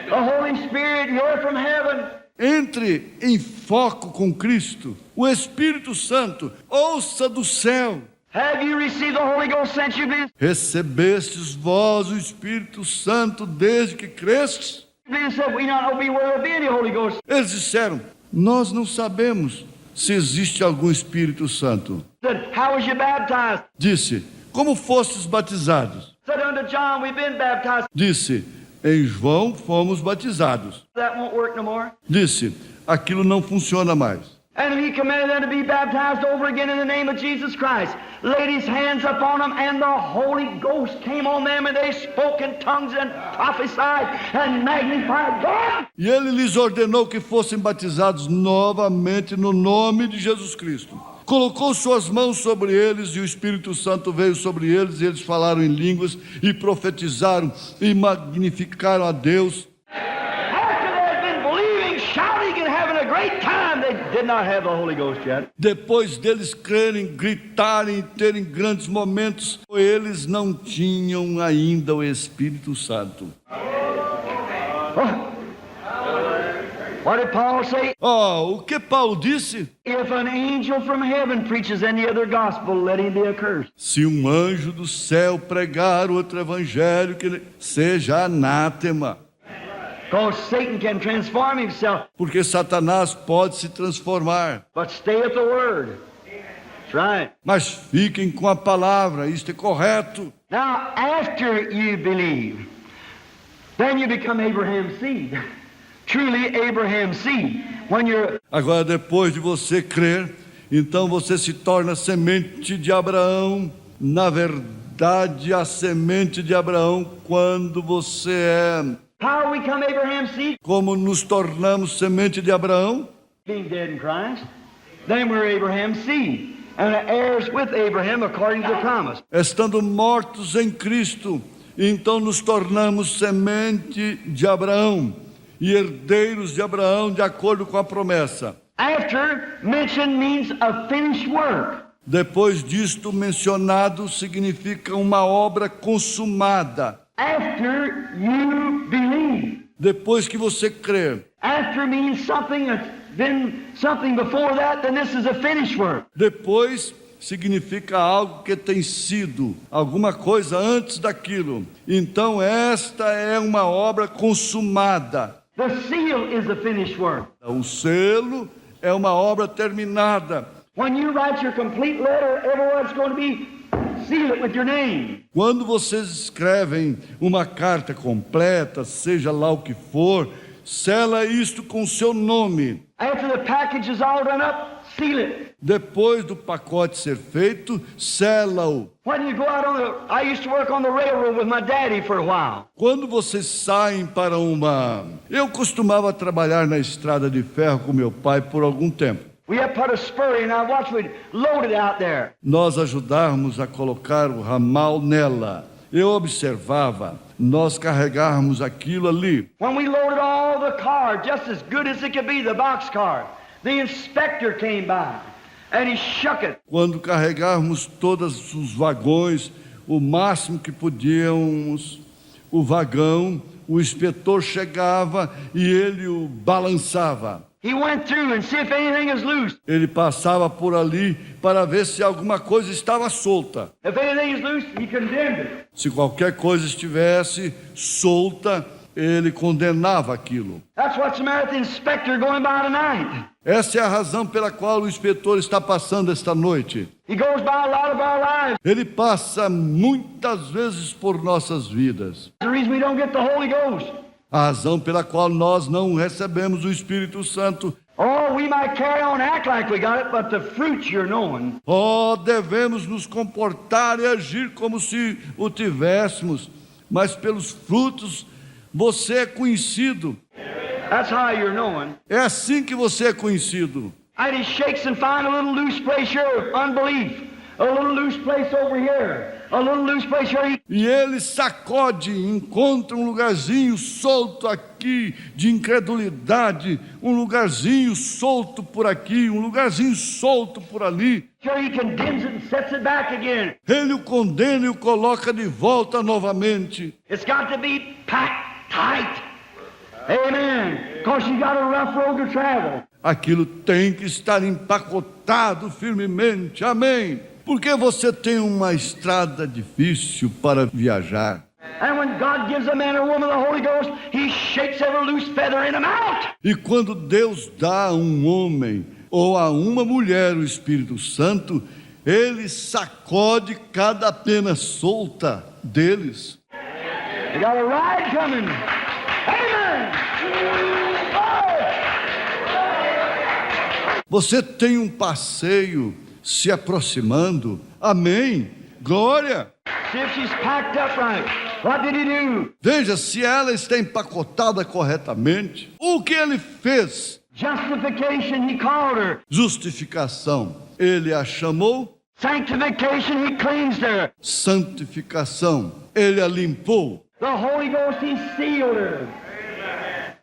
the Holy Spirit here from heaven. Entre em foco com Cristo, o Espírito Santo, ouça do céu. Have you received the Holy Ghost since you believed? Recebestes vós o Espírito Santo desde que crestes? They said, we not know where there be any Holy Ghost. Eles disseram, nós não sabemos se existe algum Espírito Santo. Said, how was you baptized? Disse, como fostes batizados? Said unto John, we've been baptized. Disse, em João fomos batizados. That won't work no more. Disse, aquilo não funciona mais. And he commanded them to be baptized over again in the name of Jesus Christ. Laid his hands upon them, and the Holy Ghost came on them, and they spoke in tongues and prophesied and magnified God. E ele lhes ordenou que fossem batizados novamente no nome de Jesus Cristo. colocou suas mãos sobre eles e o Espírito Santo veio sobre eles e eles falaram em línguas e profetizaram e magnificaram a Deus. After they had been believing, shouting, and having a great time, they did not have the Holy Ghost yet. Depois deles crerem, gritarem e terem grandes momentos, eles não tinham ainda o Espírito Santo. What did Paul say? O que Paulo disse? If an angel from heaven preaches any other gospel, let him be accursed. Se um anjo do céu pregar outro evangelho, que seja anátema. Because Satan can transform himself. Porque Satanás pode se transformar. But stay at the word. That's right. Mas fiquem com a palavra, isto é correto. Now, after you believe, then you become Abraham's seed. Truly Abraham's seed. When you're... Agora, depois de você crer, então você se torna semente de Abraão. Na verdade, a semente de Abraão quando você é... How we become Abraham's seed? Como nos tornamos semente de Abraão? Being dead in Christ. Then we're Abraham's seed. And heirs with Abraham according to the promise. Estando mortos em Cristo, então nos tornamos semente de Abraão e herdeiros de Abraão de acordo com a promessa. After mentioned means a finished work. Depois disto, mencionado significa uma obra consumada. After you believe. Depois que você crer. After means something that's been something before that, then this is a finished work. Depois significa algo que tem sido, alguma coisa antes daquilo. Então esta é uma obra consumada. The seal is a finished work. O selo é uma obra terminada. When you write your complete letter, everyone's going to be seal it with your name. Quando vocês escrevem uma carta completa, seja lá o que for, sela isto com seu nome. After the package is all done up, seal it. Depois do pacote ser feito, sela-o. When you go out on the... I used to work on the railroad with my daddy for a while. Quando vocês saem para uma... Eu costumava trabalhar na estrada de ferro com meu pai por algum tempo. We had put a spur in, I watched it loaded out there. Nós ajudávamos a colocar o ramal nela. Eu observava, nós carregávamos aquilo ali. When we loaded all the car, just as good as it could be, the boxcar, the inspector came by and he shook it. Quando carregávamos todos os vagões, o máximo que podíamos, o vagão, o inspetor chegava e ele o balançava. He went through and see if anything is loose. Ele passava por ali para ver se alguma coisa estava solta. If anything is loose, he condemned it. Se qualquer coisa estivesse solta, ele condenava aquilo. That's what's the matter with the inspector going by tonight. Essa é a razão pela qual o inspetor está passando esta noite. He goes by a lot of our lives. Ele passa muitas vezes por nossas vidas. The reason we don't get the Holy Ghost. A razão pela qual nós não recebemos o Espírito Santo. Oh, we might carry on and act like we got it, but the fruit you're knowing. Devemos nos comportar e agir como se o tivéssemos, mas pelos frutos você é conhecido. That's how you're knowing. É assim que você é conhecido. And he shakes and finds a little loose place here, unbelief. A little loose place over here. A little loose place here. E ele sacode, encontra um lugarzinho solto aqui de incredulidade, um lugarzinho solto por aqui, um lugarzinho solto por ali. Here he condemns it and sets it back again. Ele o condena e o coloca de volta novamente. It's got to be packed tight. Amen. Because you got a rough road to travel. Aquilo tem que estar empacotado firmemente. Amém. Porque você tem uma estrada difícil para viajar. And when God gives a man or woman the Holy Ghost, he shakes every loose feather in them out. E quando Deus dá a um homem ou a uma mulher o Espírito Santo, ele sacode cada pena solta deles. You got a ride coming. Amen. Você tem um passeio se aproximando. Amém. Glória. See if she's packed up right. What did he do? Veja se ela está empacotada corretamente. O que ele fez? Justification, he called her. Justificação. Ele a chamou. Sanctification, He cleansed her. Santificação, Ele a limpou. The Holy Ghost, He sealed her.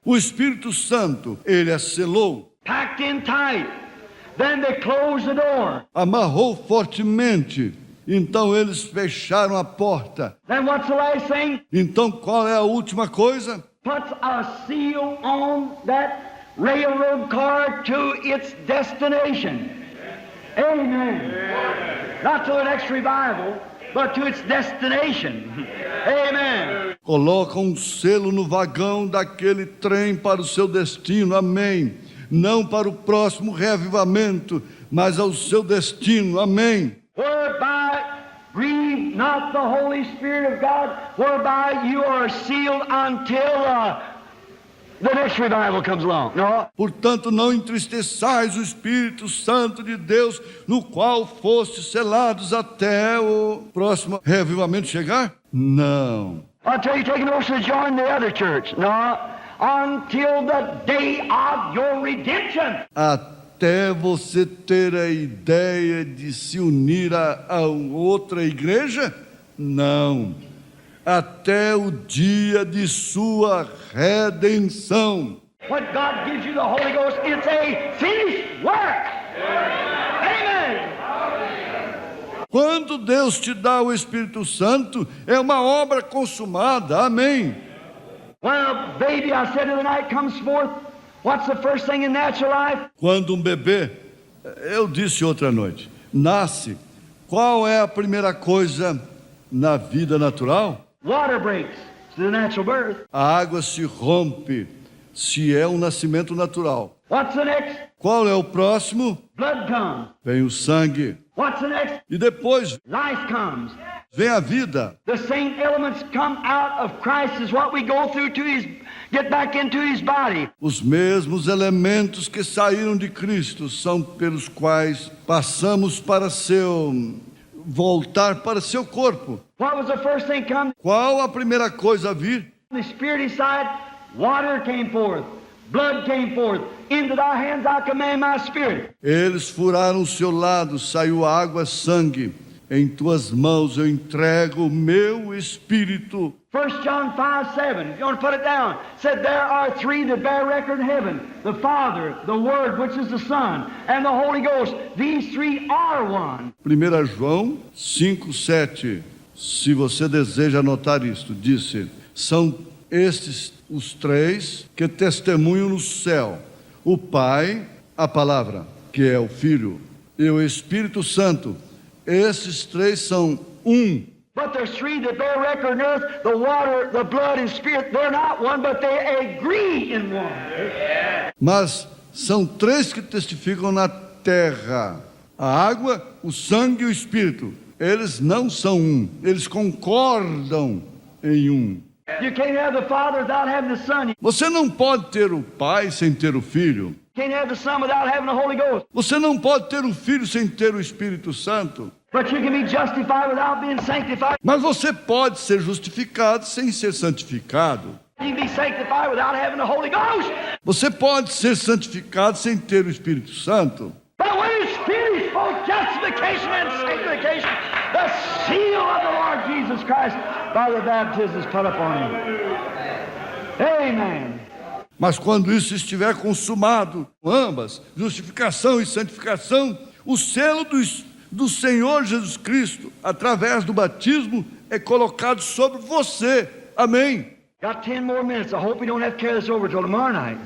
O Espírito Santo, Ele a selou. Packed in tight. Then they closed the door. Amarrou fortemente. Então eles fecharam a porta. Then what's the last thing? Então qual é a última coisa? Puts a seal on that railroad car to its destination. Amen. Not to the next revival, but to its destination. Amen. Coloca um selo no vagão daquele trem para o seu destino. Amém. Não para o próximo reavivamento, mas ao seu destino. Amém. Whereby grieve not the Holy Spirit of God, whereby you are sealed until the next revival comes along. No. Portanto, não entristeçais o Espírito Santo de Deus, no qual fostes selados até o próximo reavivamento chegar? Não. Until you take an oath to join the other church. No. Until the day of your redemption. Até você ter a ideia de se unir a outra igreja? Não. Até o dia de sua redenção. When God gives you the Holy Ghost, it's a finished work. Amen. Quando Deus te dá o Espírito Santo, é uma obra consumada. Amém. Well, baby, I said the night comes forth. What's the first thing in natural life? Quando um bebê, eu disse outra noite, nasce, qual é a primeira coisa na vida natural? Water breaks. It's the natural birth. A água se rompe, se é um nascimento natural. What's the next? Qual é o próximo? Blood comes. Vem o sangue. What's the next? E depois Life comes. vem a vida. The same elements come out of Christ as what we go through to get back into His body. Os mesmos elementos que saíram de Cristo são pelos quais passamos para voltar para seu corpo. What was the first thing come? Qual a primeira coisa a vir? The Spirit inside, water came forth. Blood came forth. Into thy hands I command my spirit. Eles furaram o seu lado, saiu água, sangue. Em tuas mãos eu entrego o meu espírito. 1 John 5:7, if you want to put it down, said there are three that bear record in heaven: the Father, the Word, which is the Son, and the Holy Ghost. These three are one. 1 João 5:7. Se você deseja anotar isto, disse: são estes os três que testemunham no céu: o Pai, a Palavra, que é o Filho, e o Espírito Santo. Esses três são um. But there's three that bear record on earth: the water, the blood, and spirit. They're not one, but they agree in one. Mas são três que testificam na terra: a água, o sangue e o Espírito. Eles não são um, eles concordam em um. You can't have the Father without having the Son. You Você não pode ter o Pai sem ter o Filho. can't have the Son without having the Holy Ghost. Você não pode ter o Filho sem ter o Espírito Santo. But you can be justified without being sanctified. Mas você pode ser justificado sem ser santificado. You can be sanctified without having the Holy Ghost. Você pode ser santificado sem ter o Espírito Santo. But when His Spirit is both justification and sanctification, the seal of the Lord Jesus Christ by the baptism is put upon Him. Amen. Mas quando isso estiver consumado, ambas, justificação e santificação, o selo do Senhor Jesus Cristo, através do batismo, é colocado sobre você. Amém. Got 10 more minutes. I hope we don't have to carry this over till tomorrow night.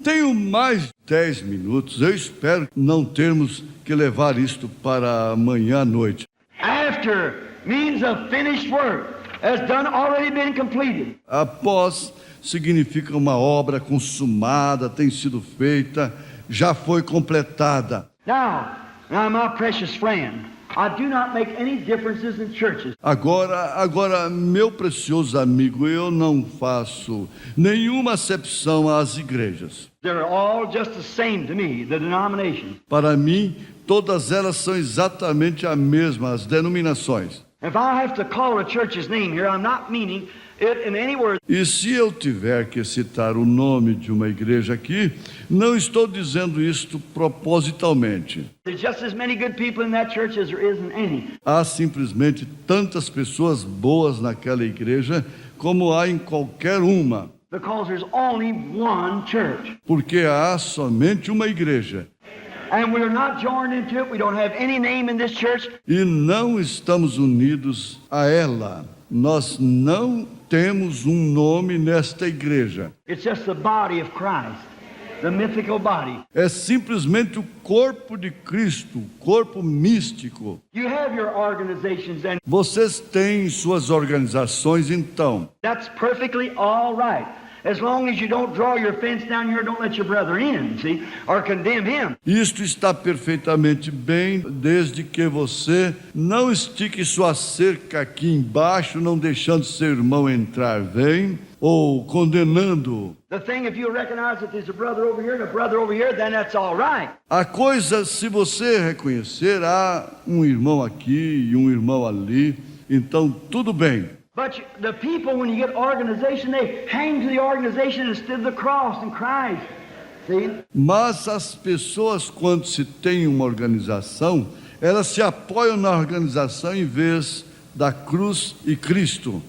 Tenho mais 10 minutos. Eu espero não termos que levar isto para amanhã à noite. After means a finished work has done already been completed. Após significa uma obra consumada, tem sido feita, já foi completada. Now, my precious friend, I do not make any differences in churches. Agora, meu precioso amigo, eu não faço nenhuma acepção às igrejas. They're all just the same to me, the denominations. Para mim, todas elas são exatamente a mesma, as denominações. If I have to call a church's name here, I'm not meaning it in any word. E se eu tiver que citar o nome de uma igreja aqui, não estou dizendo isto propositalmente. There's just as many good people in that church as there isn't any. Há simplesmente tantas pessoas boas naquela igreja como há em qualquer uma, Because there's only one church. porque há somente uma igreja. And we're not joined into it. We don't have any name in this church. E não estamos unidos a ela. Nós não temos um nome nesta igreja. It's just the body of Christ, the mythical body. É simplesmente o corpo de Cristo, o corpo místico. You have your organizations, and Vocês têm suas organizações, então. that's perfectly all right. As long as you don't draw your fence down here, don't let your brother in, see, or condemn him. Isto está perfeitamente bem, desde que você não estique sua cerca aqui embaixo, não deixando seu irmão entrar, vem, ou condenando. The thing, if you recognize that there's a brother over here and a brother over here, then that's all right. A coisa, se você reconhecer, há um irmão aqui e um irmão ali, então tudo bem. But the people, when you get organization, they hang to the organization instead of the cross and Christ. See? Mas as pessoas, quando se tem uma organização, elas se apoiam na organização em vez da cruz e Cristo.